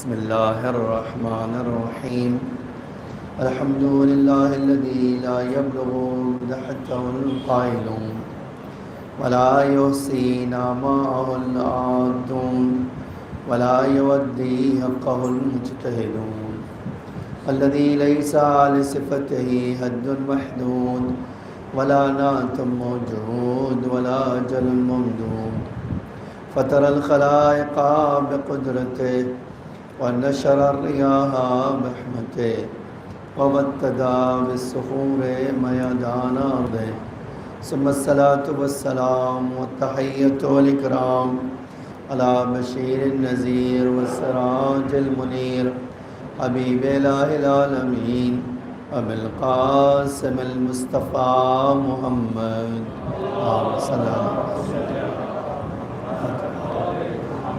بسم الله الرحمن الرحيم الحمد لله الذي لا يبلغ مدحته القائلون ولا يحصي نعماءه العادون ولا يودي حقه المجتهدون الذي ليس لصفته حد محدود ولا نعت موجود ولا أجل ممدود فطر الخلائق بقدرته ونشر الرياح برحمته وابتدى بالصخور ميدان أرضه ثم الصلاة والسلام والتحية والإكرام على بشير النذير والسراج المنير حبيب إله العالمين أبي القاسم المصطفى محمد اللهم صل على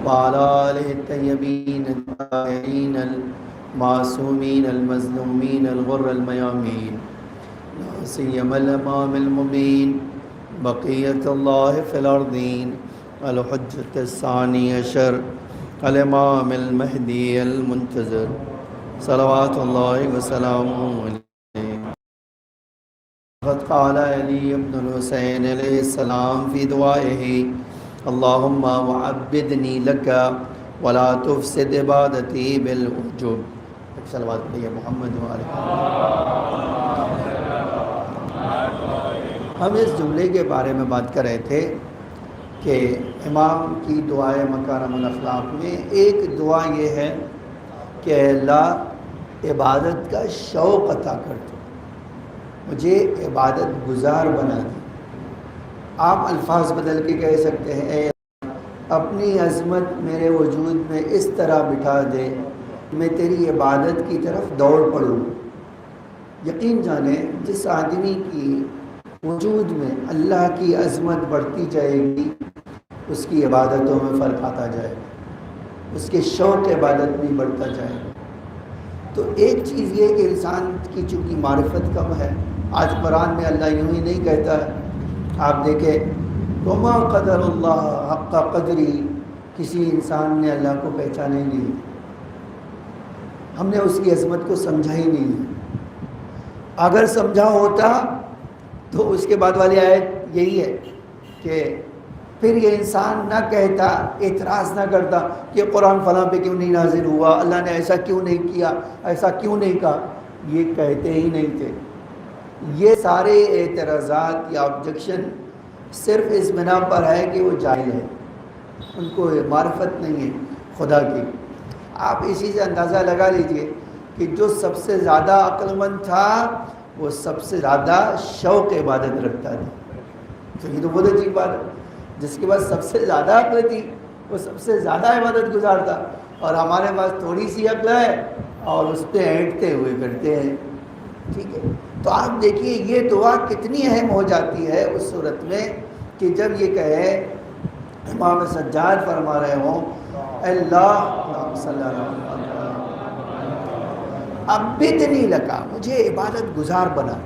وعلى آله الطيبين الطاهرين المعصومين المظلومين الغر الميامين لا سيما الإمام المبين بقية الله في الأرضين الحجة الثاني عشر الإمام المهدي المنتظر صلوات الله وسلامه عليه. قد قال علي بن الحسين عليه السلام في دعائه اللهم وعبدني لك ولا تفسد عبادتي بالوجوب. صلوات علیہ محمد وعلیہ. ہم اس جملے کے بارے میں بات کر رہے تھے کہ امام کی دعائے مکارم الاخلاق میں ایک دعا یہ ہے کہ اللہ عبادت کا شوق عطا کر دو، مجھے عبادت گزار بنا دے. آپ الفاظ بدل کے کہہ سکتے ہیں اے اپنی عظمت میرے وجود میں اس طرح بٹھا دے میں تیری عبادت کی طرف دوڑ پڑوں. یقین جانیں جس آدمی کی وجود میں اللہ کی عظمت بڑھتی جائے گی اس کی عبادتوں میں فرق آتا جائے گا، اس کے شوق عبادت بھی بڑھتا جائے گا. تو ایک چیز یہ کہ انسان کی چونکہ معرفت کم ہے، آج قرآن میں اللہ یوں ہی نہیں کہتا ہے. آپ دیکھیں وما قدر اللہ حق قدری، کسی انسان نے اللہ کو پہچانا ہی نہیں، ہم نے اس کی عظمت کو سمجھا ہی نہیں. اگر سمجھا ہوتا تو اس کے بعد والی آیت یہی ہے کہ پھر یہ انسان نہ کہتا، اعتراض نہ کرتا کہ قرآن فلاں پہ کیوں نہیں نازل ہوا، اللہ نے ایسا کیوں نہیں کیا، ایسا کیوں نہیں کہا. یہ کہتے ہی نہیں تھے. یہ سارے اعتراضات یا آبجیکشن صرف اس بنا پر ہے کہ وہ جاہل ہے، ان کو معرفت نہیں ہے خدا کی. آپ اسی سے اندازہ لگا لیجئے کہ جو سب سے زیادہ عقل مند تھا وہ سب سے زیادہ شوق عبادت رکھتا تھا. تو یہ تو بہت عجیب بات ہے، جس کے پاس سب سے زیادہ عقل تھی وہ سب سے زیادہ عبادت گزار تھا، اور ہمارے پاس تھوڑی سی عقل ہے اور اس پہ اینٹتے ہوئے کرتے ہیں. ٹھیک ہے، تو آپ دیکھیے یہ دعا کتنی اہم ہو جاتی ہے اس صورت میں کہ جب یہ کہے امام سجاد فرما رہے ہوں اللہ صلی اللہ علیہ عبدنی لکا، مجھے عبادت گزار بنا،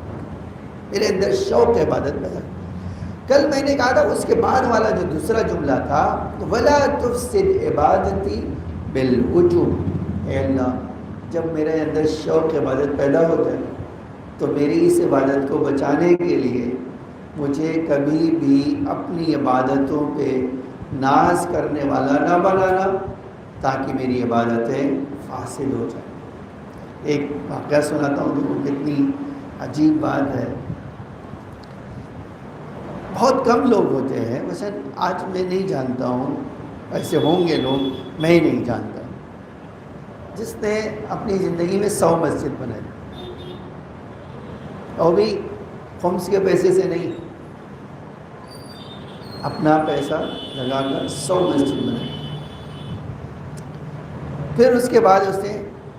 میرے اندر شوق عبادت بنا. کل میں نے کہا تھا اس کے بعد والا جو دوسرا جملہ تھا ولا تفسد عبادتی بالوجوب، اے اللہ جب میرے اندر شوق عبادت پیدا ہو جائے تو میری اس عبادت کو بچانے کے لیے مجھے کبھی بھی اپنی عبادتوں پہ ناز کرنے والا نہ بنانا تاکہ میری عبادتیں فاسد ہو جائیں. ایک واقعہ سناتا ہوں، دیکھو کتنی عجیب بات ہے. بہت کم لوگ ہوتے ہیں، مثلا آج میں نہیں جانتا ہوں، ایسے ہوں گے لوگ، میں ہی نہیں جانتا، جس نے اپنی زندگی میں 100 مسجد بنائی، اور بھی خمس کے پیسے سے نہیں، اپنا پیسہ لگا کر 100 مسجد بنائی. پھر اس کے بعد اس نے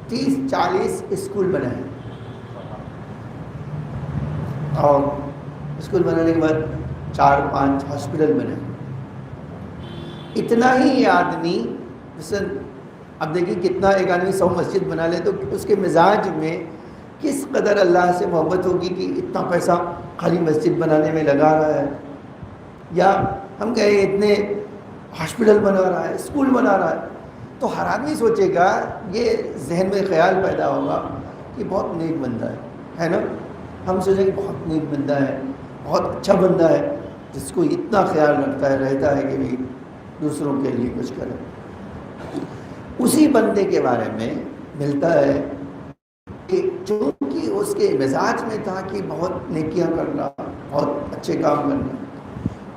30-40 اسکول بنائے، اور اسکول بنانے کے بعد 4-5 ہاسپٹل بنائے. اتنا ہی یہ آدمی مثلا اب دیکھیں کتنا ایک آدمی 100 مسجد بنا لے تو اس کے مزاج میں کس قدر اللہ سے محبت ہوگی کہ اتنا پیسہ خالی مسجد بنانے میں لگا رہا ہے. یا ہم کہیں اتنے ہاسپٹل بنا رہا ہے، اسکول بنا رہا ہے، تو ہر آدمی سوچے گا، یہ ذہن میں خیال پیدا ہوگا کہ بہت نیک بندہ ہے نا. ہم سوچیں کہ بہت نیک بندہ ہے، بہت اچھا بندہ ہے، جس کو اتنا خیال رہتا ہے کہ بھی دوسروں کے لیے کچھ کرے. اسی بندے کے بارے میں ملتا ہے کہ چونکہ اس کے مزاج میں تھا کہ بہت نیکیاں کرنا، بہت اچھے کام کرنا،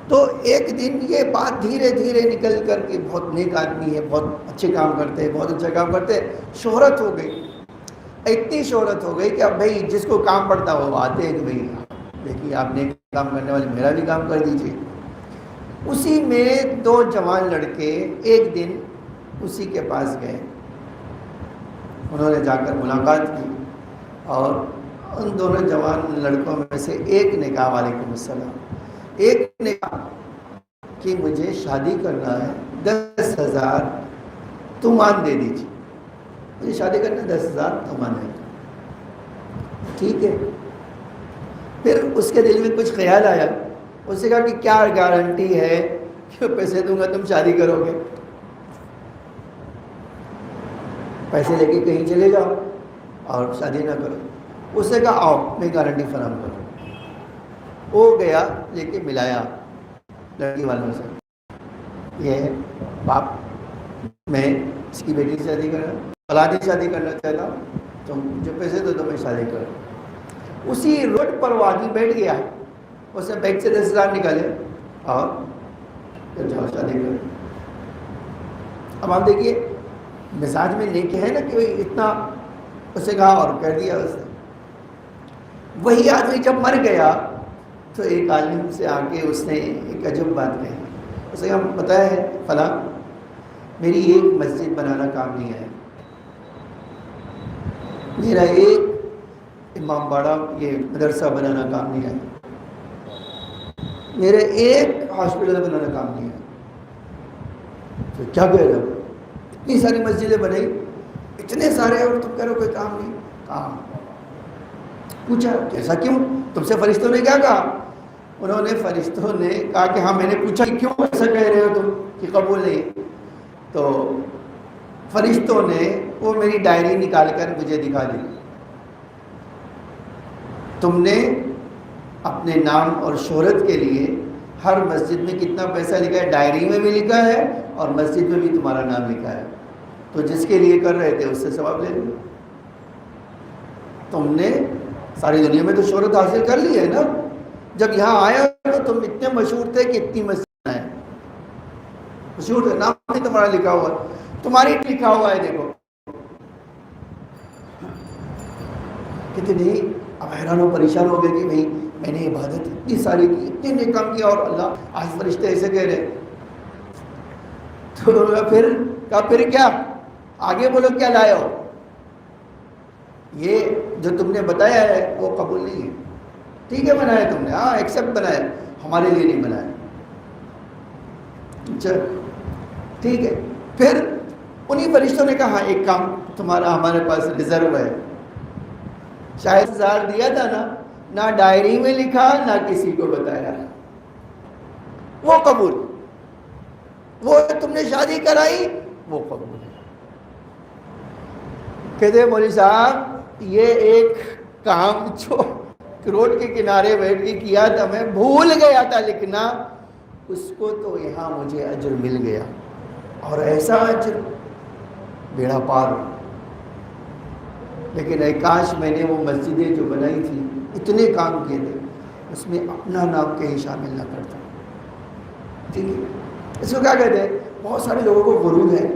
تو ایک دن یہ بات دھیرے دھیرے نکل کر کے بہت نیک آدمی ہے، بہت اچھے کام کرتے ہیں، بہت اچھا کام کرتے ہیں، شہرت ہو گئی. اتنی شہرت ہو گئی کہ اب بھائی جس کو کام پڑتا وہ آتے ہیں کہ بھائی دیکھیے آپ نیک کام کرنے والے، میرا بھی کام کر دیجیے. اسی میں 2 جوان لڑکے ایک دن اسی کے پاس گئے. انہوں نے جا کر ملاقات کی اور ان دونوں جوان لڑکوں میں سے ایک نے کہا وعلیکم السلام، ایک نے کہا کہ مجھے شادی کرنا ہے، 10,000 تومان دے دیجیے، مجھے شادی کرنا ہے، 10,000 تومان ہے. ٹھیک ہے. پھر اس کے دل میں کچھ خیال آیا، اس نے کہا کہ کیا گارنٹی ہے کہ پیسے دوں گا تم شادی کرو گے؟ پیسے لے کے کہیں چلے جاؤ اور شادی نہ کرو. اس نے کہا آؤ میں گارنٹی فراہم کروں. وہ گیا لے کے ملایا لڑکی والوں سے، یہ باپ میں اس کی بیٹی سے شادی کرنا، فلانی شادی کرنا چاہتا ہوں، تم جو پیسے دو تو میں شادی کروں. اسی روڈ پر وہ آدمی بیٹھ گیا، اس نے بیگ سے 10,000 نکالے اور پھر جاؤ شادی کرو. اب آپ دیکھیے مزاج میں لے کے ہے نا کہ اتنا اسے کہا اور کر دیا اس نے. وہی آدمی جب مر گیا تو ایک عالم سے آ کے اس نے ایک عجب بات کہی. اسے ہم بتایا ہے فلاں میری ایک مسجد بنانا کام نہیں ہے، میرا ایک امام باڑہ یہ مدرسہ بنانا کام نہیں ہے، میرے ایک ہاسپٹل بنانا کام نہیں ہے. تو کیا کہہ رہے ہو؟ اتنی ساری مسجدیں بنائی، اتنے سارے، اور تم کہہ رہے ہو کوئی کام نہیں. کام پوچھا کیسا کیوں؟ تم سے فرشتوں نے کیا کہا؟ انہوں نے فرشتوں نے کہا کہ ہاں میں نے پوچھا کہ کیوں ایسا کہہ رہے ہو تم کہ قبول نہیں؟ تو فرشتوں نے وہ میری ڈائری نکال کر مجھے دکھا دی. تم نے اپنے نام اور شہرت کے لیے ہر مسجد میں کتنا پیسہ لکھا ہے، ڈائری میں بھی لکھا ہے اور مسجد میں بھی تمہارا نام لکھا ہے. تو جس کے لیے کر رہے تھے اس سے ثواب لے لو. تم نے ساری دنیا میں تو شہرت حاصل کر لی ہے نا، جب یہاں آیا تو تم اتنے مشہور تھے کہ اتنی مسجد ہے، مشہور ہے، نام نہیں تمہارا لکھا ہوا، تمہاری لکھا ہوا ہے. دیکھو کتنی اب حیران و پریشان ہو گئے کہ بھائی میں نے عبادت اتنی ساری کی، اتنے نے کام کیا اور اللہ آج فرشتے ایسے کہہ رہے. تو پھر کیا آگے بولو کیا لائے ہو؟ یہ جو تم نے بتایا ہے وہ قبول نہیں ہے. ٹھیک ہے بنایا تم نے، ہاں ایکسیپٹ بنایا، ہمارے لیے نہیں بنایا. اچھا ٹھیک ہے. پھر انہی فرشتوں نے کہا ایک کام تمہارا ہمارے پاس ریزرو ہے. شاید 1000 دیا تھا نا، نہ ڈائری میں لکھا نہ کسی کو بتایا، وہ قبول. وہ تم نے شادی کرائی وہ قبول ہے. کہتے ہیں مولوی صاحب یہ ایک کام جو روڈ کے کنارے بیٹھ کے کیا تھا میں بھول گیا تھا لکھنا، اس کو تو یہاں مجھے اجر مل گیا، اور ایسا اجر بیڑا پار. لیکن اے کاش میں نے وہ مسجدیں جو بنائی تھی، اتنے کام کیے تھے، اس میں اپنا نام کہیں شامل نہ کرتا. ٹھیک ہے. اس کو کیا کہتے ہیں؟ بہت سارے لوگوں کو غرور ہے.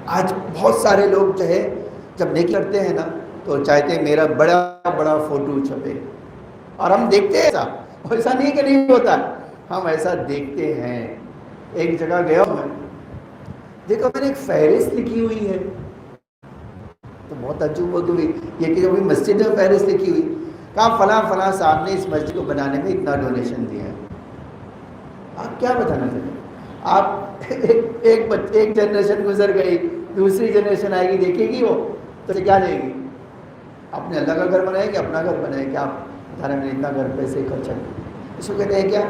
آج بہت سارے لوگ جو ہے جب نیکی کرتے ہیں نا تو چاہتے ہیں میرا بڑا بڑا فوٹو چھپے، اور ہم دیکھتے ہیں ایسا نہیں کہ نہیں ہوتا، ہم ایسا دیکھتے ہیں. ایک جگہ گیا ہوں میں، دیکھو میں نے ایک فہرست لکھی ہوئی ہے، تو بہت عجیب ہو گئی یہ کہ جب مسجد میں فہرست لکھی ہوئی، کہا فلاں فلاں صاحب نے اس مسجد کو بنانے میں اتنا ڈونیشن دیا ہے. آپ کیا بتانا چاہتے ہیں؟ آپ ایک جنریشن گزر گئی، دوسری جنریشن آئے گی دیکھے گی وہ تو کیا لے گی؟ اپنے اللہ کا گھر بنائے کہ اپنا گھر بنائے کہ آپ بتانے میں اتنا گھر پیسے خرچہ کر. اس کو کہتے ہیں کیا؟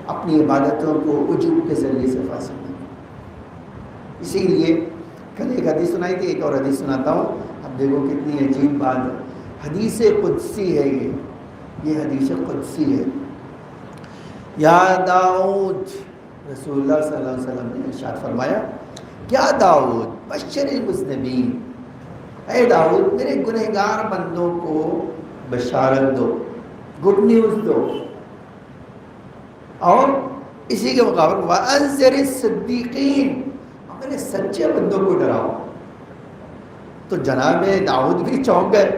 اپنی عبادتوں کو عجوب کے ذریعے سے فاسد. اسی لیے کل ایک حدیث سنائی تھی، ایک اور حدیث سناتا ہوں، اب دیکھو کتنی عجیب بات ہے. حدیث قدسی ہے یہ حدیث قدسی ہے. یا داؤد، رسول اللہ صلی اللہ علیہ وسلم نے ارشاد فرمایا، کیا داؤد بشر المذنبین، اے داؤد میرے گنہگار بندوں کو بشارت دو، گڈ نیوز دو، اور اسی کے مقابل وَأَنذِرِ الصِّدِّيقِينَ، میرے سچے بندوں کو ڈراؤ. تو جناب داؤد بھی چونک گئے.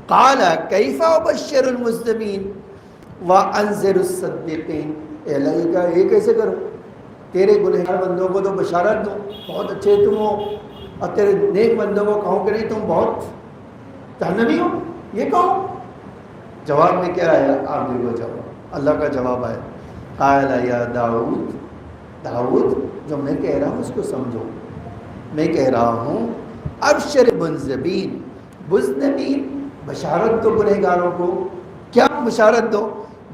قال کیف ابشر المذنبین وانذر الصدیقین، اے اللہ کا یہ کیسے کرو، تیرے گنہگار بندوں کو تو بشارت دو، بہت اچھے تم ہو، اور تیرے نیک بندوں کو کہو کہ نہیں تم بہت جہنمی ہو، یہ کہو. جواب میں کیا آیا؟ آپ دیکھو جواب، اللہ کا جواب آیا، قال یا داؤد، داؤد جو میں کہہ رہا ہوں اس کو سمجھو. میں کہہ رہا ہوں ابشر منذبین، مذنبین بشارت دو گنہگاروں کو. کیا بشارت دو؟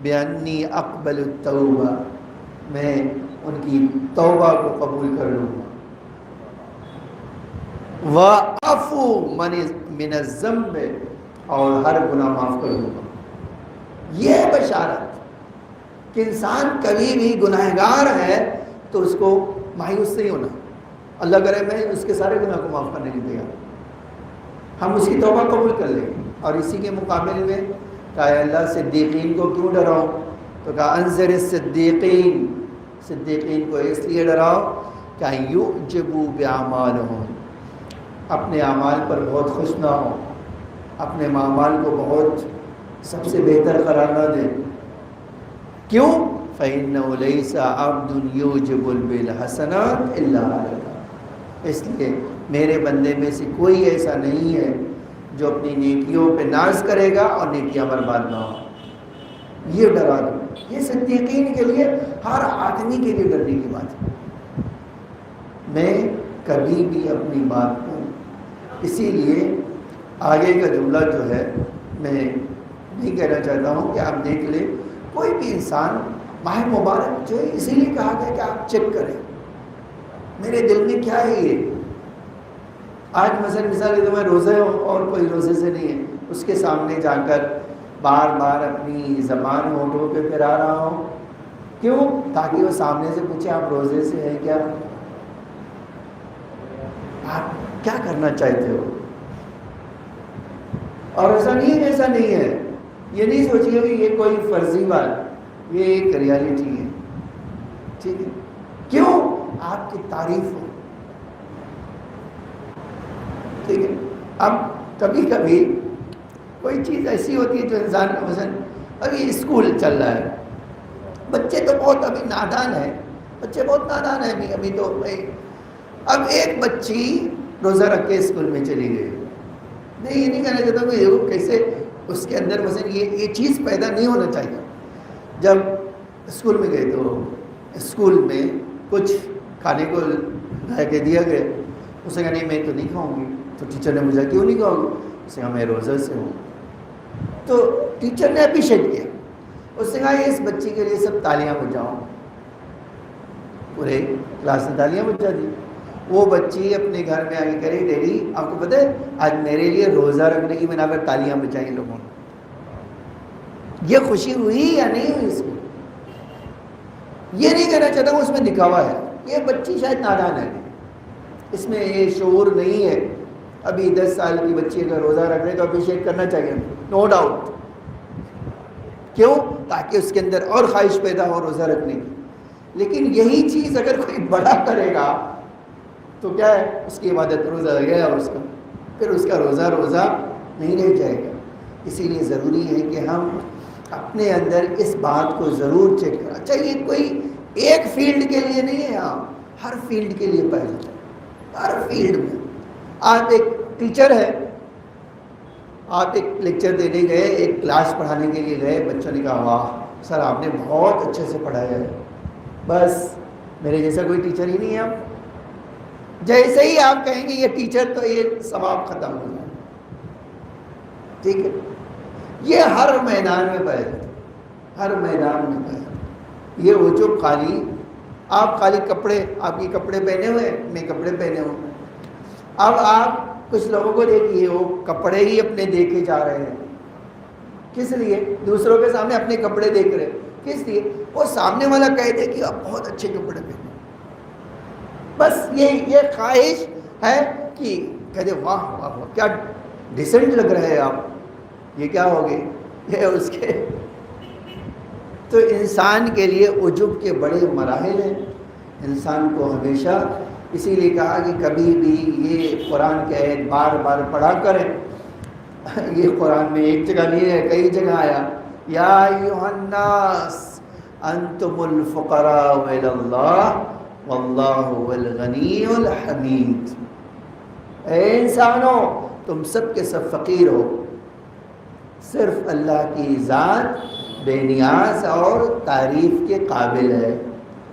بِأَنِّي أَقْبَلُ التَّوْبَةَ، میں ان کی توبہ کو قبول کر لوں گا. وَأَعْفُو مِنَ الذَّنبِ، اور ہر گناہ معاف کر دوں گا. یہ بشارت کہ انسان کبھی بھی گناہگار ہے تو اس کو مایوس نہیں ہونا. اللہ کرے میں اس کے سارے گناہ کو معاف کرنے نہیں دیا، ہم اس کی توبہ قبول کر لیں گے. اور اسی کے مقابل میں کہا اللہ صدیقین کو کیوں ڈراؤ؟ تو کہا انذر الصدیقین، صدیقین کو اس لیے ڈراؤ کہ یعجبوا باعمالہم، اپنے اعمال پر بہت خوش نہ ہو، اپنے اعمال کو بہت سب سے بہتر قرار نہ دیں. کیوں؟ فَإِنَّهُ لَيْسَ عَبْدٌ يُعْجِبُ بِالْحَسَنَاتِ إِلَّا هَلَكَ، اس لیے میرے بندے میں سے کوئی ایسا نہیں ہے جو اپنی نیکیوں پہ ناز کرے گا اور نیکیاں برباد نہ ہو. یہ ڈرا دو. یہ صدیقین کے لیے، ہر آدمی کے لیے ڈرنے کی بات ہے. میں کبھی بھی اپنی بات کو، اسی لیے آگے کا جملہ جو ہے میں نہیں کہنا چاہتا ہوں کہ آپ دیکھ لیں، کوئی بھی انسان ماہ مبارک جو ہے اسی لیے کہا گیا کہ آپ چیک کریں میرے دل میں کیا ہے. یہ آج مثال تو میں روزے ہوں اور کوئی روزے سے نہیں ہے، اس کے سامنے جا کر بار بار اپنی زبان ہونٹوں پہ پھرا رہا ہوں. کیوں؟ تاکہ وہ سامنے سے پوچھے آپ روزے سے ہیں کیا، آپ کیا کرنا چاہتے ہو. اور ایسا نہیں ہے، یہ نہیں سوچیے کہ یہ کوئی فرضی بات، یہ ایک ریالٹی ہے. ٹھیک ہے؟ کیوں؟ آپ کی تعریف ہو. ٹھیک ہے. اب کبھی کبھی کوئی چیز ایسی ہوتی ہے جو انسان کا مثلا ابھی اسکول چل رہا ہے، بچے تو بہت ابھی نادان ہیں، بچے بہت نادان ہیں ابھی تو اب ایک بچی روزہ رکھ کے اسکول میں چلی گئی. نہیں یہ نہیں کہنا چاہتا کہ وہ کیسے اس کے اندر مثلا یہ چیز پیدا نہیں ہونا چاہیے. جب اسکول میں گئے تو اسکول میں کچھ کھانے کو لا کے دیا گیا، اس نے کہا نہیں میں تو نہیں کھاؤں گی. تو ٹیچر نے مجھے کیوں نہیں کھاؤ گی؟ اس نے کہا میں روزہ سے ہوں. تو ٹیچر نے اپریشیٹ کیا، اس نے کہا اس بچی کے لیے سب تالیاں بجاؤ. پورے کلاس نے تالیاں بجا دی. وہ بچی اپنے گھر میں آ کے کہی ڈیڈی آپ کو پتہ ہے آج میرے لیے روزہ رکھنے کی بنا پر تالیاں بجائیں لوگوں نے. یہ خوشی ہوئی یا نہیں ہوئی؟ اس کو یہ نہیں کہنا چاہتا ہوں اس میں دکھاوا ہے. یہ بچی شاید نادان ہے، اس میں یہ شعور نہیں ہے. ابھی 10 سال کی بچی اگر روزہ رکھ رہے تو اپریشیٹ کرنا چاہیے، نو ڈاؤٹ. کیوں؟ تاکہ اس کے اندر اور خواہش پیدا ہو روزہ رکھنے کی. لیکن یہی چیز اگر کوئی بڑا کرے گا تو کیا ہے، اس کی عبادت روزہ رہ گیا اور اس کا پھر اس کا روزہ نہیں رہ جائے گا. اسی لیے ضروری ہے کہ ہم اپنے اندر اس بات کو ضرور چیک کرنا چاہیے. کوئی ایک فیلڈ کے لیے نہیں ہے، ہر فیلڈ کے لیے پہلے، ہر فیلڈ میں. آپ ایک ٹیچر ہے، آپ ایک لیکچر دینے گئے، ایک کلاس پڑھانے کے لیے گئے، بچوں نے کہا واہ سر آپ نے بہت اچھے سے پڑھایا ہے، بس میرے جیسا کوئی ٹیچر ہی نہیں ہے. آپ جیسے ہی آپ کہیں گے یہ ٹیچر تو یہ ثواب ختم ہو جائے. ٹھیک ہے؟ یہ ہر میدان میں پائے جاتے، ہر میدان میں پائے جاتے. یہ عجب خالی آپ خالی کپڑے، آپ کے کپڑے پہنے ہوئے، میں کپڑے پہنے ہوئے. اب آپ کچھ لوگوں کو دیکھیے وہ کپڑے ہی اپنے دیکھے جا رہے ہیں. کس لیے؟ دوسروں کے سامنے اپنے کپڑے دیکھ رہے. کس لیے؟ وہ سامنے والا کہہ دے کہ آپ بہت اچھے کپڑے پہنے. بس یہ خواہش ہے کہ کہہ دے واہ واہ واہ کیا ڈیسنٹ لگ رہے ہیں آپ، یہ کیا ہوگے، یہ اس کے. تو انسان کے لیے عجب کے بڑے مراحل ہیں. انسان کو ہمیشہ اسی لیے کہا کہ کبھی بھی یہ قرآن کے آیت بار بار پڑھا کریں. یہ قرآن میں ایک جگہ نہیں ہے، کئی جگہ آیا. یا ایھا الناس انتم الفقراء الی اللہ واللہ هو الغنی الحمید. اے انسانوں تم سب کے سب فقیر ہو، صرف اللہ کی ذات بے نیاز اور تعریف کے قابل ہے،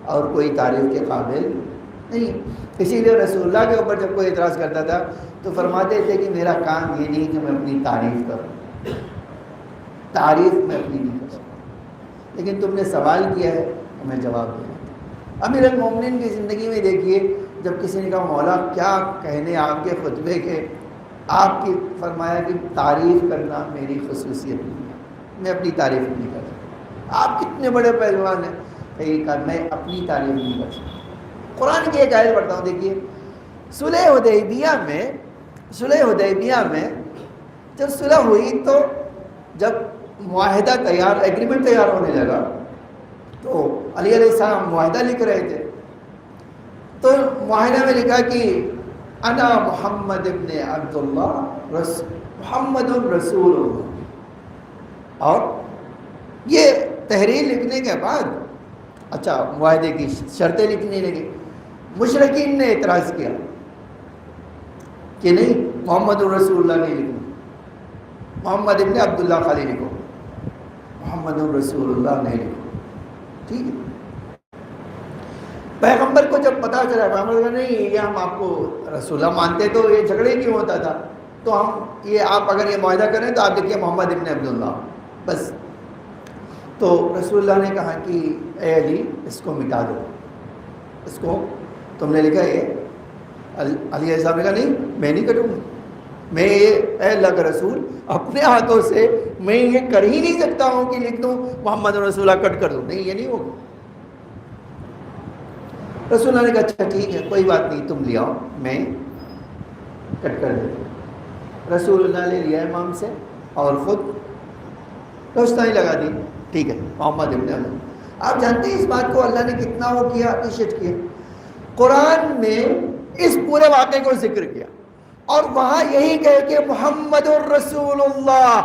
اور کوئی تعریف کے قابل نہیں. اسی لیے رسول اللہ کے اوپر جب کوئی اعتراض کرتا تھا تو فرماتے تھے کہ میرا کام یہ نہیں کہ میں اپنی تعریف کروں، تعریف میں اپنی نہیں کر سکتا، لیکن تم نے سوال کیا ہے تو میں جواب دوں. امیر المومنین کی زندگی میں دیکھیے جب کسی نے کہا مولا کیا کہنے آپ کے خطبے کے، آپ کی فرمایا کہ تعریف کرنا میری خصوصیت نہیں ہے، میں اپنی تعریف نہیں کر سکتا. آپ کتنے بڑے پہلوان ہیں، کہا میں اپنی تعریف نہیں کر سکتا. قرآن کی ایک آیت پڑھتا ہوں، دیکھیے صلح حدیبیہ میں جب صلح ہوئی تو جب معاہدہ تیار، ایگریمنٹ تیار ہونے لگا تو علی علیہ السلام معاہدہ لکھ رہے تھے. تو معاہدہ میں لکھا کہ انا محمد ابن عبداللہ محمد رسول اللہ. اور یہ تحریر لکھنے کے بعد اچھا معاہدے کی شرطیں لکھنے لگے. مشرکین نے اعتراض کیا کہ نہیں محمد الرسول اللہ نہیں لکھو، محمد ابن عبداللہ خالی لکھو، محمد الرسول اللہ نہیں لکھو. ٹھیک ہے. پیغمبر کو جب پتا چلا، پیغمبر کا نہیں یہ ہم آپ کو رسول اللہ مانتے تو یہ جھگڑے کیوں ہوتا تھا، تو ہم یہ آپ اگر یہ معاہدہ کریں تو آپ لکھیے محمد ابن عبداللہ بس. تو رسول اللہ نے کہا کہ اے علی اس کو مٹا دو، اس کو تم نے لکھا یہ علی صاحب نے کہا نہیں میں نہیں کٹوں گا، میں یہ اے اللہ کا رسول اپنے ہاتھوں سے میں یہ کر ہی نہیں سکتا ہوں کہ لکھ دوں محمد رسول اللہ کٹ کر دوں، نہیں یہ نہیں ہوگا. رسول اللہ نے کہا اچھا ٹھیک ہے کوئی بات نہیں تم لے آؤ میں کٹ کر دیتا ہوں. رسول اللہ نے لیا امام سے اور خود روشنائی لگا دی. ٹھیک ہے محمد ابن عبداللہ. آپ جانتے ہیں اس بات کو اللہ نے کتنا وہ کیا، اپریشیٹ کیا. قرآن میں اس پورے واقعے کو ذکر کیا اور وہاں یہی کہے کہ محمد الرسول اللہ.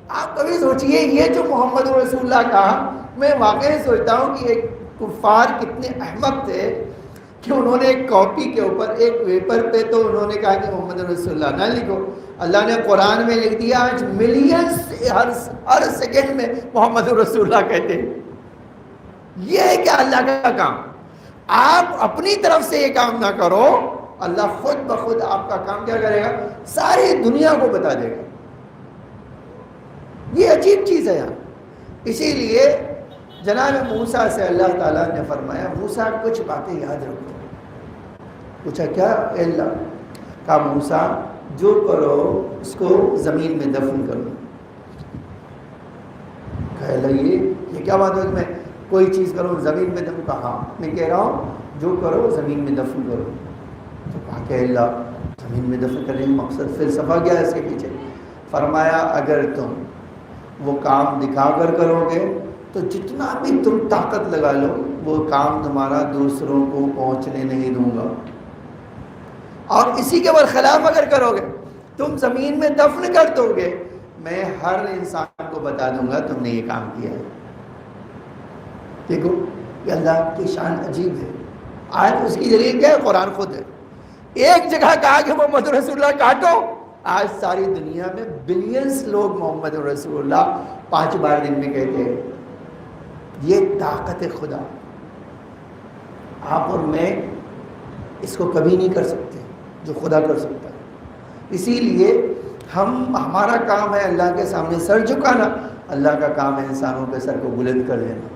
آپ کبھی سوچئے یہ جو محمد الرسول اللہ کہا، میں واقعی سوچتا ہوں کہ ایک کفار کتنے احمق تھے کہ انہوں نے ایک کاپی کے اوپر ایک پیپر پہ تو انہوں نے کہا کہ محمد رسول اللہ نہ لکھو. اللہ نے قرآن میں لکھ دیا آج ملینز ہر سیکنڈ میں محمد رسول اللہ کہتے ہیں. یہ ہے کیا اللہ کا کام. آپ اپنی طرف سے یہ کام نہ کرو، اللہ خود بخود آپ کا کام کیا کرے گا، ساری دنیا کو بتا دے گا. یہ عجیب چیز ہے یار. اسی لیے جناب موسیٰ سے اللہ تعالیٰ نے فرمایا موسیٰ کچھ باتیں یاد رکھو. پوچھا کیا؟ اے اللہ. کہا موسیٰ جو کرو اس کو زمین میں دفن کرو. کہا اللہ یہ کیا بات ہے کہ میں کوئی چیز کروں زمین میں دفن. کہا میں کہہ رہا ہوں جو کرو زمین میں دفن کرو. تو کہا کہ اللہ زمین میں دفن کرنے کا مقصد فلسفہ کیا ہے اس کے پیچھے؟ فرمایا اگر تم وہ کام دکھا کر کرو گے تو جتنا بھی تم طاقت لگا لو وہ کام تمہارا دوسروں کو پہنچنے نہیں دوں گا. اور اسی کے برخلاف اگر کرو گے تم زمین میں دفن کر دو گے میں ہر انسان کو بتا دوں گا تم نے یہ کام کیا ہے. دیکھو کہ اللہ کی شان عجیب ہے. آج اس کی دلیل کیا ہے؟ قرآن خود ہے. ایک جگہ کہا کہ محمد رسول اللہ کاٹو، آج ساری دنیا میں بلینز لوگ محمد رسول اللہ 5 بار دن میں کہتے ہیں. یہ طاقت خدا. آپ اور میں اس کو کبھی نہیں کر سکتے جو خدا کر سکتا ہے. اسی لیے ہمارا کام ہے اللہ کے سامنے سر جھکانا، اللہ کا کام ہے انسانوں کے سر کو بلند کر دینا.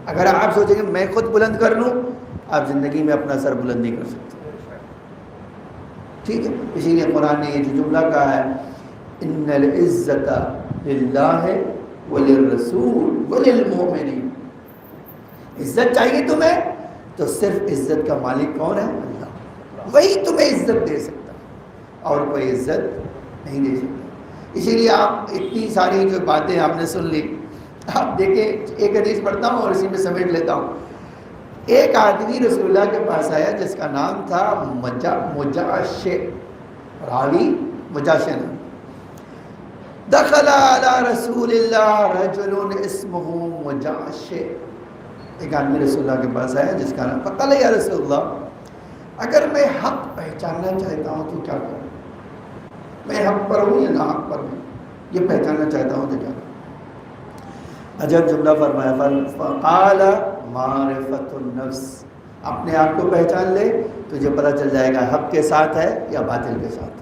اگر آپ سوچیں کہ میں خود بلند کر لوں، آپ زندگی میں اپنا سر بلند نہیں کر سکتے. ٹھیک ہے، اسی لیے قرآن نے یہ جو جملہ کہا ہے ان العزت للہ وللرسول وللمؤمنین، عزت چاہیے تمہیں تو صرف عزت کا مالک کون ہے؟ اللہ. وہی تمہیں عزت دے سکتا ہے اور کوئی عزت نہیں دے سکتا. اسی لیے آپ اتنی ساری جو باتیں آپ نے سن لی، آپ دیکھیں ایک حدیث پڑھتا ہوں اور اسی میں سمیٹ لیتا ہوں. ایک آدمی رسول اللہ کے پاس آیا جس کا نام تھا مجاشع، راوی مجاشع. دخل علی رسول اللہ رجل اسمہ مجاشع، ایک آدمی رسول اللہ کے پاس آیا جس کا نام، فقال یا رسول اللہ اگر میں حق پہچاننا چاہتا ہوں تو کیا کروں؟ میں حق پر ہوں یا نہ حق پر ہوں، یہ پہچاننا چاہتا ہوں تو کیا کروں؟ عجب جملہ فرمایا، فقال معرفت النفس، اپنے آپ کو پہچان لے، تجھے پتہ چل جائے گا حق کے ساتھ ہے یا باطل کے ساتھ.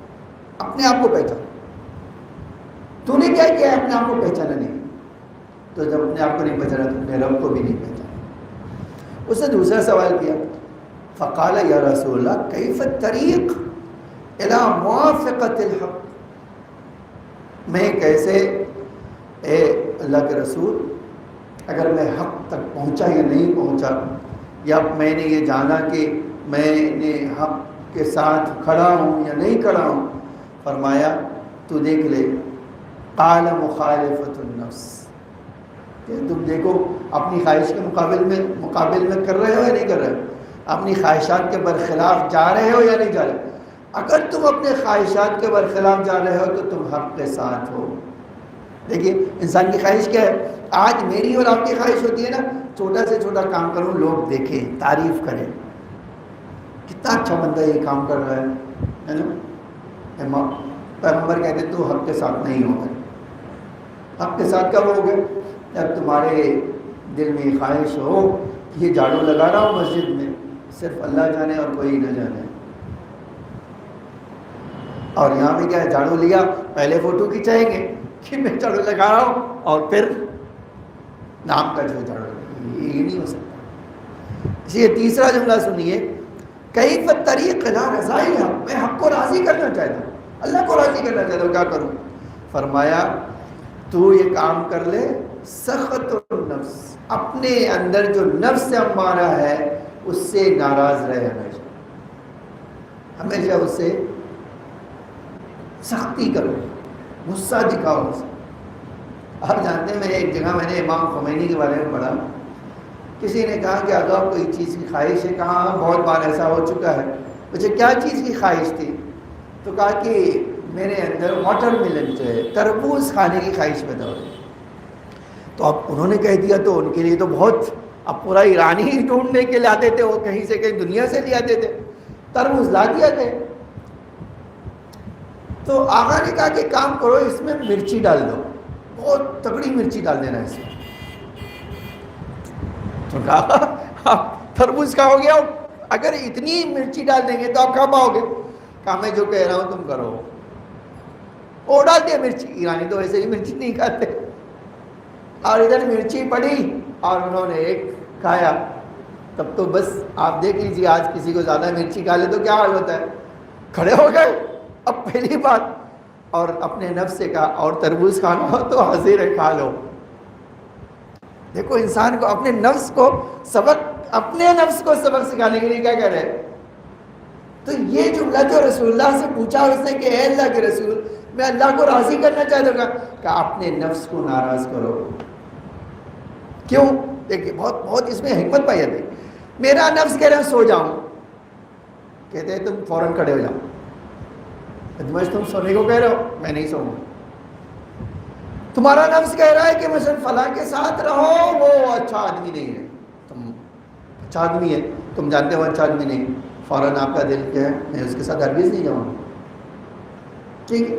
اپنے آپ کو پہچان. تو نے کیا کیا ہے؟ اپنے آپ کو پہچانا نہیں. تو جب اپنے آپ کو نہیں پہچانا تو اپنے رب کو بھی نہیں پہچانا. اس نے دوسرا سوال کیا، فقال یا رسول اللہ کیف الطریق الی موافقت الحق، میں کیسے اے اللہ کے رسول اگر میں حق تک پہنچا یا نہیں پہنچا، یا میں نے یہ جانا کہ میں نے حق کے ساتھ کھڑا ہوں یا نہیں کھڑا ہوں. فرمایا تو دیکھ لے، قال مخالفت النفس، کہ تم دیکھو اپنی خواہش کے مقابل میں کر رہے ہو یا نہیں کر رہے ہو، اپنی خواہشات کے برخلاف جا رہے ہو یا نہیں جا رہے. اگر تم اپنے خواہشات کے برخلاف جا رہے ہو تو تم حق کے ساتھ ہو. دیکھیے انسان کی خواہش کیا ہے؟ آج میری اور آپ کی خواہش ہوتی ہے نا، چھوٹا سے چھوٹا کام کروں لوگ دیکھیں، تعریف کریں، کتنا اچھا بندہ یہ کام کر رہا ہے نا. پیغمبر کہتے تو حق کے ساتھ نہیں ہو گئے. حق کے ساتھ کب ہو گئے؟ جب تمہارے دل میں خواہش ہو کہ یہ جھاڑو لگا رہا ہوں مسجد میں، صرف اللہ جانے اور کوئی نہ جانے. اور یہاں پہ کیا ہے، جھاڑو لیا پہلے فوٹو کھنچائیں گے کہ میں جھاڑو لگا رہا ہوں، اور پھر نام کا جو جھاڑو، یہ نہیں ہو سکتا. اس لیے تیسرا جملہ سنیے، کیف الطریق الی رضاء الحق، میں حق کو راضی کرنا چاہتا ہوں، اللہ کو راضی کرنا چاہتا ہوں، کیا کروں؟ فرمایا تو یہ کام کر لے، سخط النفس، اپنے اندر جو نفس امارہ ہے اس سے ناراض رہے، ہمیشہ ہمیشہ اس سے سختی کرو، غصہ دکھاؤ اسے. آپ جانتے ہیں، ایک جگہ میں نے امام خمینی کے بارے میں پڑھا، کسی نے کہا کہ اگر آپ کوئی چیز کی خواہش ہے، کہا بہت بار ایسا ہو چکا ہے. مجھے کیا چیز کی خواہش تھی؟ تو کہا کہ میرے اندر واٹر ملن جو ہے، تربوز کھانے کی خواہش پیدا ہو رہی. تو اب انہوں نے کہہ دیا تو ان کے لیے تو بہت، اب پورا ایرانی ہی ڈھونڈنے کے لاتے تھے، وہ کہیں سے کہیں دنیا سے لے آتے تھے، تربوز لا دیا تھے. تو آقا نے کہا کہ کام کرو، اس میں مرچی ڈال دو، بہت تگڑی مرچی ڈال دینا اس میں. تو کہا تربوز کا ہو گیا، اگر اتنی مرچی ڈال دیں گے تو آپ کہاں پاؤ گے؟ کہا میں جو کہہ رہا ہوں تم کرو. وہ ڈال دیا مرچی. ایرانی تو ویسے ہی مرچی نہیں کھاتے، اور ادھر مرچی پڑی اور انہوں نے ایک کھایا. تب تو بس آپ دیکھ لیجیے آج کسی کو زیادہ مرچی کھا لے تو کیا حال ہوتا ہے، کھڑے ہو گئے. اب پہلی بات، اور اپنے نفس سے کہا اور تربوز کھانا ہو تو حاضر ہے، کھا لو. دیکھو انسان کو اپنے نفس کو سبق سکھانے کے لیے کیا کہہ رہے ہیں. تو یہ جملہ جو رسول اللہ سے پوچھا اس نے کہ اے اللہ کے رسول میں اللہ کو راضی کرنا چاہتا ہوں، کہ اپنے نفس کو ناراض کرو. کیوں؟ دیکھیے بہت اس میں حکمت پائی جاتی. میرا نفس کہہ رہا ہے سو جاؤں، کہتے ہیں تم فوراً کھڑے ہو جاؤ. تم سونے کو کہہ رہے ہو، میں نہیں سوؤں گا. تمہارا نفس کہہ رہا ہے کہ مثلا فلاں کے ساتھ رہو، وہ اچھا آدمی نہیں ہے، تم اچھا آدمی ہے، تم جانتے ہو اچھا آدمی نہیں. فوراً آپ کا دل کیا ہے، میں اس کے ساتھ ہرگز نہیں جاؤں گا. ٹھیک ہے،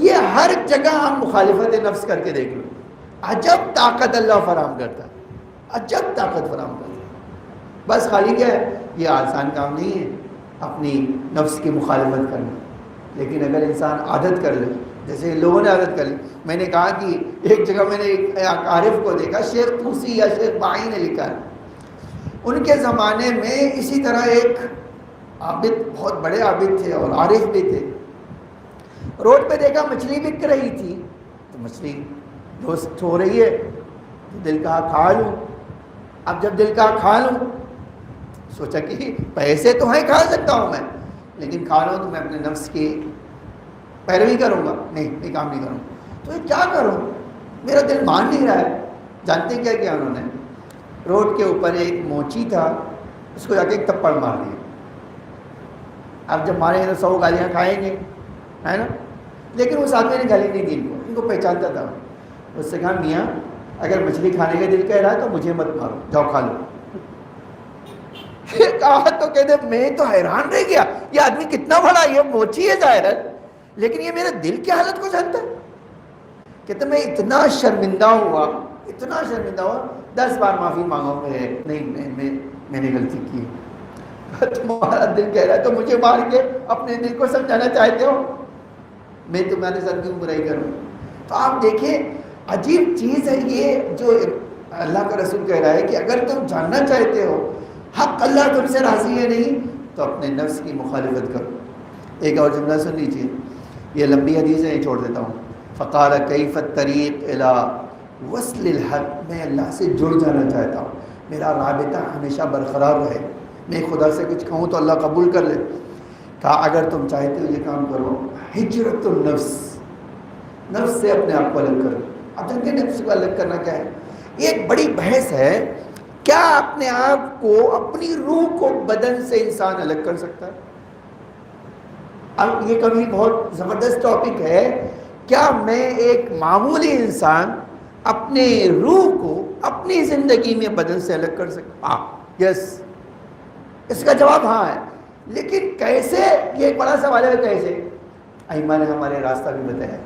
یہ ہر جگہ ہم مخالفت نفس کر کے دیکھ لو. عجب طاقت اللہ فراہم کرتا ہے، عجب طاقت فراہم کرتا ہے. بس خالی کیا ہے، یہ آسان کام نہیں ہے اپنی نفس کی مخالفت کرنا. لیکن اگر انسان عادت کر لے، جیسے لوگوں نے عادت کر لی. میں نے کہا کہ ایک جگہ میں نے ایک عارف کو دیکھا, شیخ طوسی یا شیخ بائی نے لکھا ہے, ان کے زمانے میں اسی طرح ایک عابد, بہت بڑے عابد تھے اور عارف بھی تھے, روڈ پہ دیکھا مچھلی بک رہی تھی, تو مچھلی دوست ہو رہی ہے, تو دل کہا کھا لوں. اب جب دل کہا کھا لوں, سوچا کہ پیسے تو ہیں, کھا سکتا ہوں میں, لیکن کھا لوں تو میں اپنے نفس کی پیروی کروں گا, نہیں یہ کام نہیں کروں. تو یہ کیا کروں, میرا دل مان نہیں رہا ہے. جانتے کیا کیا انہوں نے, روڈ کے اوپر ایک موچی تھا, اس کو جا کے ایک تھپڑ مار دیا. اب جب ماریں گے تو 100 گالیاں کھائیں گے, ہے نا, لیکن اس آدمی نے گالی نہیں دی ان کو پہچانتا تھا. اس سے کہا میاں اگر مچھلی کھانے کا دل کہہ رہا ہے تو مجھے مت مارو, جاؤ کھا لو. کہا تو کہتے میں تو حیران رہ گیا, یہ آدمی کتنا بڑا, یہ موچی ہے ظاہر ہے, لیکن یہ میرے دل کی حالت کو جانتا ہے. کہتے میں اتنا شرمندہ ہوا, اتنا شرمندہ ہوا, 10 بار معافی مانگو, نہیں میں نے غلطی کی. تمہارا دل کہہ رہا ہے تو مجھے مار کے اپنے دل کو سمجھانا چاہتے ہو, میں تمہارے ساتھ کیوں برائی کروں. تو آپ دیکھیں عجیب چیز ہے یہ جو اللہ کا رسول کہہ رہا ہے کہ اگر تم جاننا چاہتے ہو حق اللہ تم سے راضی ہے نہیں, تو اپنے نفس کی مخالفت کرو. ایک اور جملہ سن لیجیے, یہ لمبی حدیث ہے, یہ چھوڑ دیتا ہوں. فقال کیف الطریق الی وصل الحق, میں اللہ سے جڑ جانا چاہتا ہوں, میرا رابطہ ہمیشہ برقرار رہے, میں خدا سے کچھ کہوں تو اللہ قبول کر لے. کہا اگر تم چاہتے ہو یہ کام کرو, ہجرت النفس, نفس سے اپنے آپ کو الگ کرو. اب جانتے ہیں نفس کو الگ کرنا کیا ہے, یہ ایک بڑی بحث ہے. کیا اپنے آپ کو, اپنی روح کو بدن سے انسان الگ کر سکتا ہے؟ اب یہ کبھی بہت زبردست ٹاپک ہے. کیا میں ایک معمولی انسان اپنے روح کو اپنی زندگی میں بدن سے الگ کر سکتا؟ ہاں, یس, اس کا جواب ہاں ہے. لیکن کیسے, یہ ایک بڑا سوال ہے, کیسے؟ ائمہ نے ہمارے راستہ بھی بتایا.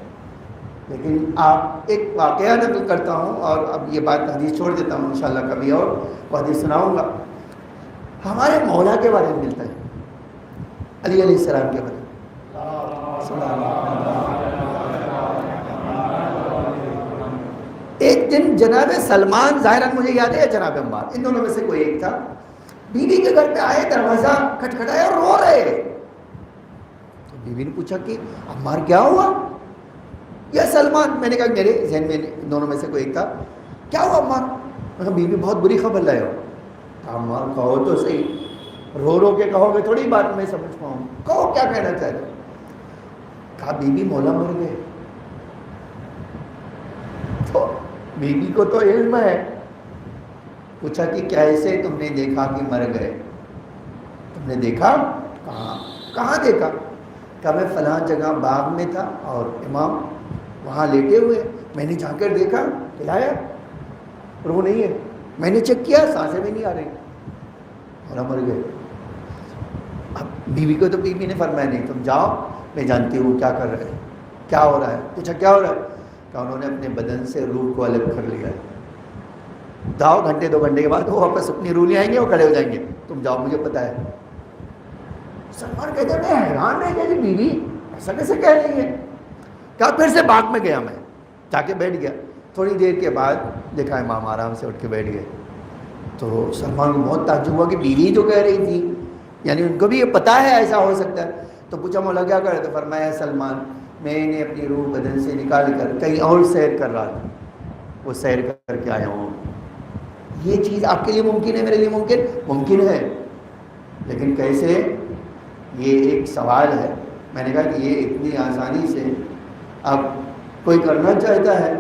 لیکن آپ ایک واقعہ نقل کرتا ہوں, اور اب یہ بات حدیث چھوڑ دیتا ہوں, انشاءاللہ کبھی اور وہ حدیث سناؤں گا. ہمارے مولا کے بارے میں ملتا ہے, علی علیہ السلام کے بارے میں. ایک دن جناب سلمان, ظاہراً مجھے یاد ہے جناب عمار, ان دونوں میں سے کوئی ایک تھا, بیوی کے گھر پہ آئے, دروازہ کھٹکھٹایا اور رو رہے. تو بیوی نے پوچھا کہ عمار کیا ہوا, یا سلمان. میں نے کہا میرے ذہن میں دونوں میں سے کوئی ایک تھا, کیا ہوا عمار؟ میں کہا بیوی بہت بری خبر لائے ہو. عمار کہو تو صحیح, رو رو کے کہو گے تھوڑی بات میں سمجھ پاؤں, کہو کیا کہنا چاہتے ہو. کہا بیوی مولا مر گئے. تو بیوی کو تو علم ہے, پوچھا کہ کیسے تم نے دیکھا کہ مر گئے؟ تم نے دیکھا؟ کہاں دیکھا؟ کہا میں فلاں جگہ باغ میں تھا اور امام وہاں لیٹے ہوئے, میں نے جا کر دیکھا, پلایا, روح نہیں ہے, میں نے چیک کیا, سانسیں بھی نہیں آ رہی, مولا مر گئے. اب بیوی کو تو بیوی نے فرمایا نہیں, تم جاؤ, میں جانتی ہوں کیا کر رہے ہیں, کیا ہو رہا ہے. پوچھا کیا ہو رہا ہے؟ کہ انہوں نے اپنے بدن سے روح کو الگ کر لیا ہے. جاؤ, گھنٹے 2 گھنٹے کے بعد وہ واپس اپنی روح لے آئیں گے, وہ کھڑے ہو جائیں گے, تم جاؤ, مجھے پتہ ہے. سلمان کہتے ہیں میں حیران رہ گیا کہ بیوی ایسا کیسے کہہ رہی ہے. کہا پھر سے باغ میں گیا, میں جا کے بیٹھ گیا. تھوڑی دیر کے بعد دیکھا امام آرام سے اٹھ کے بیٹھ گئے. تو سلمان کو بہت تعجب ہوا کہ بیوی جو کہہ رہی تھی, یعنی ان کو بھی یہ پتہ ہے ایسا ہو سکتا ہے. تو پوچھا مولا کیا کر رہے؟ تو فرمایا سلمان میں نے اپنی روح بدن سے نکال کر کہیں اور سیر کر رہا تھا, وہ سیر کر کے آیا ہوں. یہ چیز آپ کے لیے ممکن ہے, میرے لیے ممکن ہے, لیکن کیسے, یہ ایک سوال ہے. میں نے کہا کہ یہ اتنی آسانی سے اب کوئی کرنا چاہتا ہے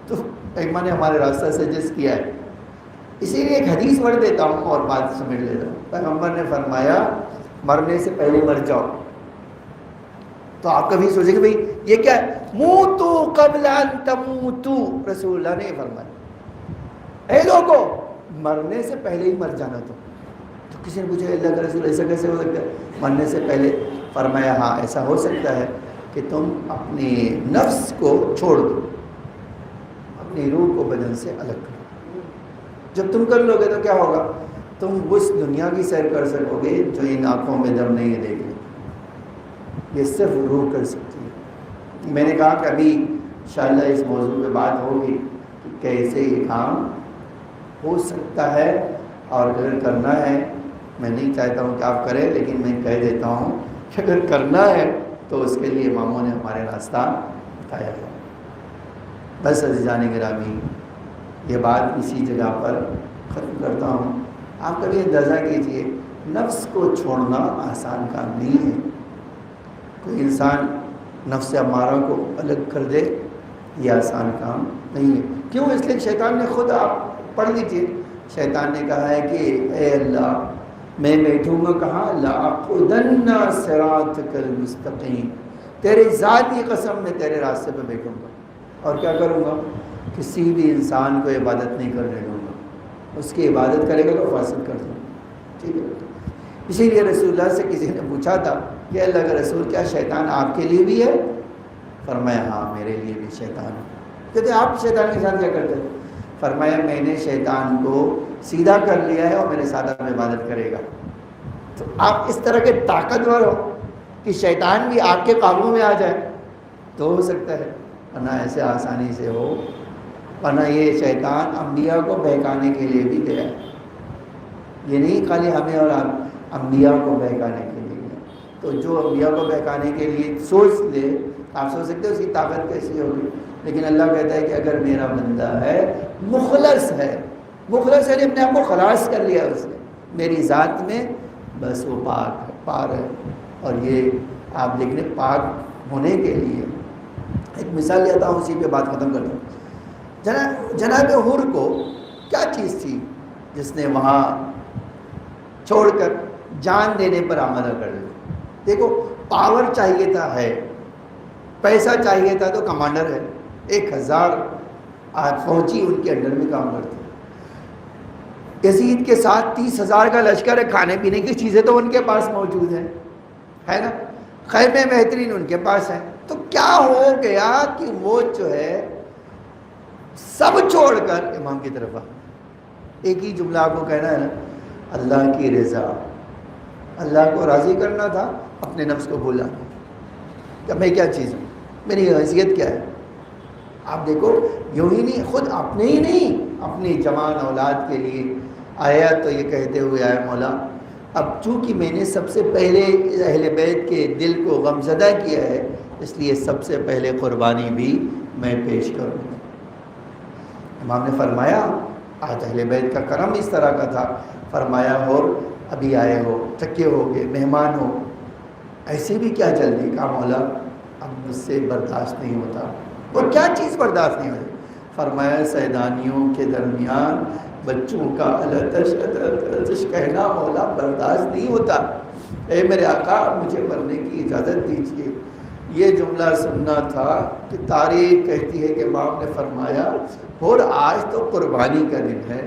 تو ائمہ نے ہمارے راستہ سجیسٹ کیا ہے. اسی لیے ایک حدیث پڑھ دیتا ہوں اور بات سمجھ لیتا ہوں. پیغمبر نے فرمایا مرنے سے پہلے مر جاؤ. تو آپ کبھی سوچیں کہ بھئی یہ کیا ہے, موتو قبل ان تموتو, رسول اللہ نے فرمایا اے لوگو مرنے سے پہلے ہی مر جانا. تو کسی نے پوچھا اللہ کا رسول ایسا کیسے ہو سکتا ہے مرنے سے پہلے؟ فرمایا ہاں ایسا ہو سکتا ہے کہ تم اپنے نفس کو چھوڑ دو, اپنی روح کو بدن سے الگ کرو. جب تم کر لو گے تو کیا ہوگا, تم اس دنیا کی سیر کر سکو گے جو ان آنکھوں میں دم نہیں دیکھ لیں. یہ صرف روح کر سکتی ہے. میں نے کہا کہ ابھی انشاءاللہ اس موضوع پہ بات ہوگی کہ کیسے یہ کام ہو سکتا ہے، اور اگر کرنا ہے، میں نہیں چاہتا ہوں کہ آپ کریں، لیکن میں کہہ دیتا ہوں کہ اگر کرنا ہے تو اس کے لیے اماموں نے ہمارے راستہ بتایا ہے۔ بس عزیزان گرامی، یہ بات اسی جگہ پر ختم کرتا ہوں۔ آپ کبھی اندازہ کیجئے، نفس کو چھوڑنا آسان کام نہیں ہے۔ کوئی انسان نفس امارہ کو الگ کر دے، یہ آسان کام نہیں ہے۔ کیوں؟ اس لیے شیطان نے خود، آپ پڑھ لیجئے، شیطان نے کہا ہے کہ اے اللہ، میں بیٹھوں گا کہاں؟ لَأَقْعُدَنَّ صِرَاطَكَ الْمُسْتَقِيمَ، تیری ذاتی قسم میں تیرے راستے پہ بیٹھوں گا، اور کیا کروں گا؟ کسی بھی انسان کو عبادت نہیں کرنے دوں گا، اس کی عبادت کرے گا تو فاسد کر دوں گا، ٹھیک ہے؟ اسی لیے رسول اللہ سے کسی نے پوچھا تھا کہ اللہ کا رسول، کیا شیطان آپ کے لیے بھی ہے؟ فرمایا ہاں، میرے لیے بھی شیطان ہے۔ کہتے آپ شیطان کے ساتھ کیا کرتے ہیں؟ فرمایا میں نے شیطان کو سیدھا کر لیا ہے اور میرے ساتھ میں عبادت کرے گا۔ تو آپ اس طرح کے طاقتور ہو کہ شیطان بھی آپ کے قابو میں آ جائے تو ہو سکتا ہے، ورنہ ایسے آسانی سے ہو، ورنہ یہ شیطان انبیاء کو بہکانے کے لیے بھی گیا ہے، یہ نہیں خالی ہمیں اور انبیاء کو بہکانے کے لیے۔ تو جو انبیاء کو بہکانے کے لیے سوچ لے، آپ سوچ سکتے ہو اس کی طاقت کیسی ہوگی، لیکن اللہ کہتا ہے کہ اگر میرا بندہ ہے، مخلص ہے، مخلص ہے، اپنے آپ کو خلاص کر لیا اس نے میری ذات میں، بس وہ پاک ہے، پار ہے۔ اور یہ آپ دیکھ لیں، پاک ہونے کے لیے ایک مثال لیتا ہوں، اسی پہ بات ختم کرتا ہوں۔ جناب حور کو کیا چیز تھی جس نے وہاں چھوڑ کر جان دینے پر آمادہ کر دیا؟ دیکھو، پاور چاہیے تھا، ہے، پیسہ چاہیے تھا تو کمانڈر ہے، 1000 فوجی ان کے انڈر میں کام کرتے ہیں، یزید کے ساتھ 30,000 کا لشکر ہے، کھانے پینے کی چیزیں تو ان کے پاس موجود ہیں، ہے نا، خیمے بہترین ان کے پاس ہیں۔ تو کیا ہو گیا کہ وہ جو ہے سب چھوڑ کر امام کی طرف آ، ایک ہی جملہ آپ کو کہنا ہے نا، اللہ کی رضا، اللہ کو راضی کرنا تھا، اپنے نفس کو بھولا کہ میں کیا چیز ہوں، میری حیثیت کیا ہے۔ آپ دیکھو، یوں ہی نہیں، خود اپنے ہی نہیں، اپنی جوان اولاد کے لیے آیا تو یہ کہتے ہوئے آیا، مولا اب چونکہ میں نے سب سے پہلے اہل بیت کے دل کو غمزدہ کیا ہے، اس لیے سب سے پہلے قربانی بھی میں پیش کروں گا۔ امام نے فرمایا، آج اہل بیت کا کرم اس طرح کا تھا، فرمایا اور ابھی آئے ہو، تھکے ہو گے، مہمان ہو، ایسے بھی کیا جلدی؟ کہا مولا اب مجھ سے برداشت نہیں ہوتا۔ اور کیا چیز برداشت نہیں ہوتی؟ فرمایا سیدانیوں کے درمیان بچوں کا التش التش کہنا مولا برداشت نہیں ہوتا، اے میرے آقا مجھے مرنے کی اجازت دیجیے۔ یہ جملہ سننا تھا کہ تاریخ کہتی ہے کہ امام نے فرمایا اور آج تو قربانی کا دن ہے،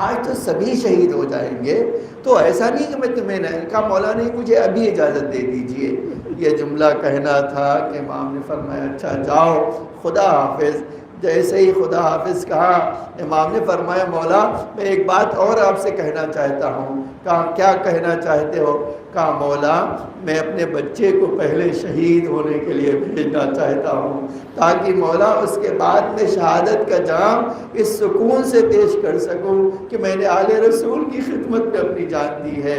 آج تو سبھی شہید ہو جائیں گے، تو ایسا نہیں کہ میں تمہیں نہ، کہا مولا نہیں، مجھے ابھی اجازت دے دیجئے۔ یہ جملہ کہنا تھا کہ امام نے فرمایا اچھا جاؤ، خدا حافظ۔ جیسے ہی خدا حافظ کہا، امام نے فرمایا مولا میں ایک بات اور آپ سے کہنا چاہتا ہوں۔ کہا کیا کہنا چاہتے ہو؟ کہا مولا میں اپنے بچے کو پہلے شہید ہونے کے لیے بھیجنا چاہتا ہوں، تاکہ مولا اس کے بعد میں شہادت کا جام اس سکون سے پیش کر سکوں کہ میں نے آل رسول کی خدمت میں اپنی جان دی ہے۔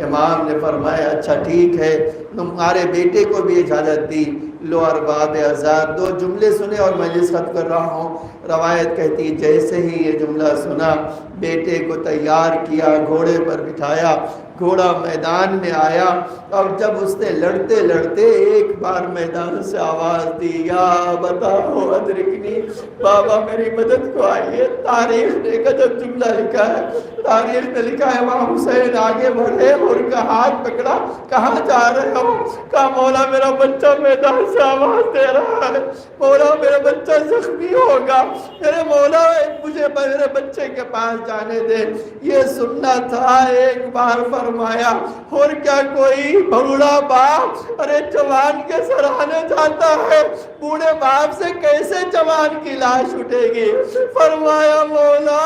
امام نے فرمایا اچھا ٹھیک ہے، تمہارے بیٹے کو بھی اجازت دی، لو ارباب آزاد۔ 2 جملے سنے اور مجلس ختم کر رہا ہوں۔ روایت کہتی جیسے ہی یہ جملہ سنا، بیٹے کو تیار کیا، گھوڑے پر بٹھایا، گھوڑا میدان میں آیا، اور جب اس نے لڑتے لڑتے ایک بار میدان سے آواز دی، یا بتاؤ ادرکنی، بابا میری مدد کو آئیے۔ تاریخ نے غضب جملہ لکھا ہے، تاریخ نے لکھا ہے امام حسین آگے بڑھے اور ان کا ہاتھ پکڑا، کہاں جا رہے ہو؟ کہا مولا میرا بچہ میدان سے آواز دے رہا ہے، مولا میرا بچہ زخمی ہوگا، میرے مولا مجھے میرے بچے کے پاس جانے دے۔ یہ سننا تھا، ایک بار فرمایا اور کیا کوئی بوڑھا باپ ارے جوان کے سراہنے جاتا ہے، بوڑھے باپ سے کیسے جوان کی لاش اٹھے گی؟ فرمایا مولا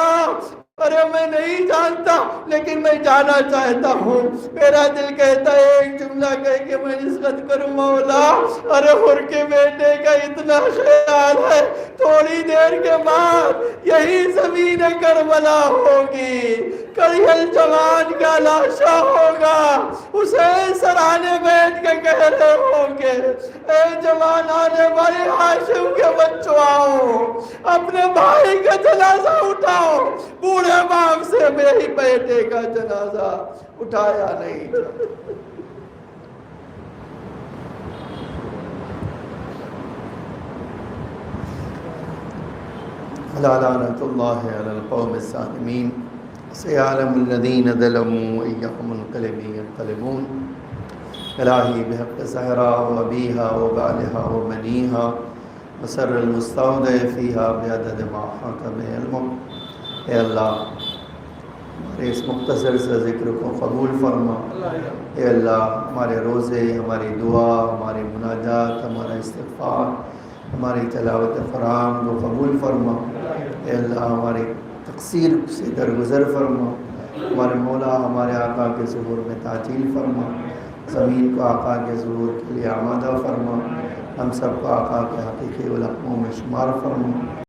ارے میں نہیں جانتا لیکن میں جانا چاہتا ہوں. میرا دل کہتا ہے ایک جملہ کہہ کے میں نسبت کروں مولا. ارے ہر کے بیٹے کا اتنا خیال ہے تھوڑی دیر کے بعد یہی زمین کربلا ہوگی, کڑیل جوان کا لاشا ہوگا, اسے سرانے بیٹھ کے کہہ رہے ہوں گے اے جوان آنے والے ہاشم کے بچوں آؤ, اپنے بھائی کا جنازہ اٹھاؤ. بوڑھے باپ سے میری بیٹے کا جنازہ اٹھایا نہیں جاتا. لعنت اللہ علی القوم الظالمین. سيعلم الذين ظلموا أيهم منقلب ينقلبون. الہی بحق زہرا و ابیہا و بعلہا و منیہا وسر المستودع فیہا بعدد ما حکم علمک. اے اللہ ہمارے اس مختصر سے ذکر کو قبول فرما. اے اللہ ہمارے روزے, ہماری دعا, ہماری مناجات, ہمارا استغفار, ہماری تلاوت قرآن کو قبول فرما. اے اللہ ہماری تقصیر سے درگزر فرما. ہمارے مولا ہمارے آقا کے ظہور میں تعجیل فرما. زمین کو آقا کے ظہور کے لیے آمادہ فرما. ہم سب کو آقا کے حقیقی علموں میں شمار فرما.